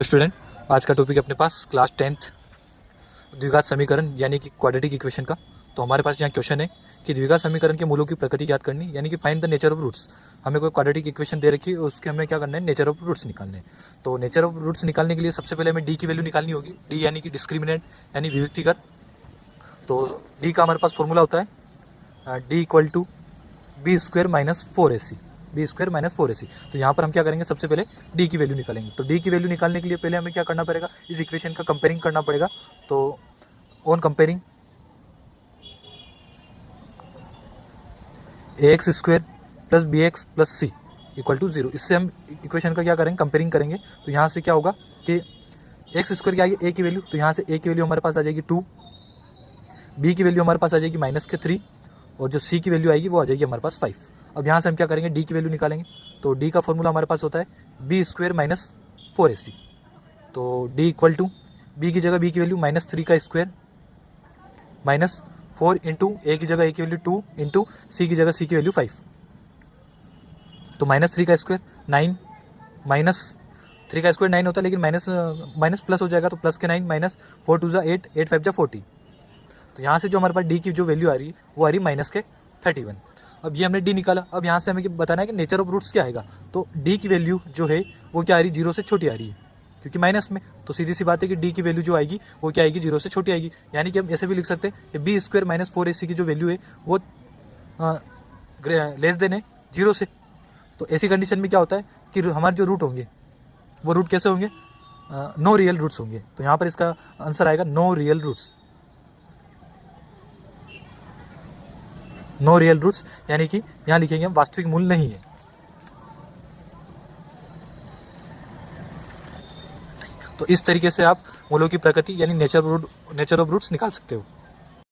Student, आज का topic अपने पास क्लास 10th द्विघात समीकरण यानी कि क्वाड्रेटिक इक्वेशन का। तो हमारे पास यहाँ क्वेश्चन है कि द्विघात समीकरण के मूलों की प्रकृति याद करनी, यानी कि find the nature of roots. हमें कोई क्वाड्रेटिक इक्वेशन दे रखी है, उसके हमें क्या करना है, नेचर ऑफ रूट्स निकालने हैं। तो नेचर ऑफ रूट्स निकालने के लिए सबसे पहले हमें डी की वैल्यू निकालनी होगी। डी यानी कि डिस्क्रिमिनेंट यानी विभक्तिकर। तो डी का हमारे पास फॉर्मूला होता है D equal to B square minus 4ac, B square minus 4ac। तो यहाँ पर हम क्या करेंगे, सबसे पहले डी की वैल्यू निकालेंगे। तो डी की वैल्यू निकालने के लिए पहले हमें क्या करना पड़ेगा, इस इक्वेशन का कंपेयरिंग करना पड़ेगा। तो on comparing ax square plus B X plus C equal to 0, इससे हम इक्वेशन का क्या करेंगे, कंपेयरिंग करेंगे। तो यहाँ से क्या होगा कि एक्स स्क्वायर की आएगी ए की वैल्यू, तो यहाँ से ए की वैल्यू हमारे पास आ जाएगी 2, बी की वैल्यू हमारे पास आ जाएगी -3, और जो सी की वैल्यू आएगी वो आ जाएगी हमारे पास 5। अब यहाँ से हम क्या करेंगे, डी की वैल्यू निकालेंगे। तो डी का फॉर्मूला हमारे पास होता है बी स्क्वायर माइनस 4ac। तो डी इक्वल टू बी की जगह बी की वैल्यू -3 का स्क्वायर माइनस 4 इंटू ए की जगह ए की वैल्यू 2 इंटू सी की जगह सी की वैल्यू 5। तो -3 का स्क्वायर 9, -3 का स्क्वायर 9 होता है, लेकिन माइनस प्लस हो जाएगा, तो प्लस के 9 माइनस 4 2 8, 8 5 40। तो यहाँ से जो हमारे पास डी की जो वैल्यू आ रही है वो आ रही है -31। अब ये हमने डी निकाला। अब यहाँ से हमें बताना है कि नेचर ऑफ रूट्स क्या आएगा। तो डी की वैल्यू जो है वो क्या आ रही है, 0 से छोटी आ रही है, क्योंकि माइनस में। तो सीधी सी बात है कि डी की वैल्यू जो आएगी वो क्या आएगी, 0 से छोटी आएगी। यानी कि हम ऐसे भी लिख सकते हैं कि बी स्क्वायर माइनस 4ac की जो वैल्यू है वो लेस देन है 0 से। तो ऐसी कंडीशन में क्या होता है कि हमारे जो रूट होंगे वो रूट कैसे होंगे, नो रियल रूट्स होंगे। तो यहाँ पर इसका आंसर आएगा no real roots, no real roots, यानी कि यहाँ लिखेंगे वास्तविक मूल नहीं है। तो इस तरीके से आप मूलों की प्रकृति यानी नेचर ऑफ रूट्स निकाल सकते हो।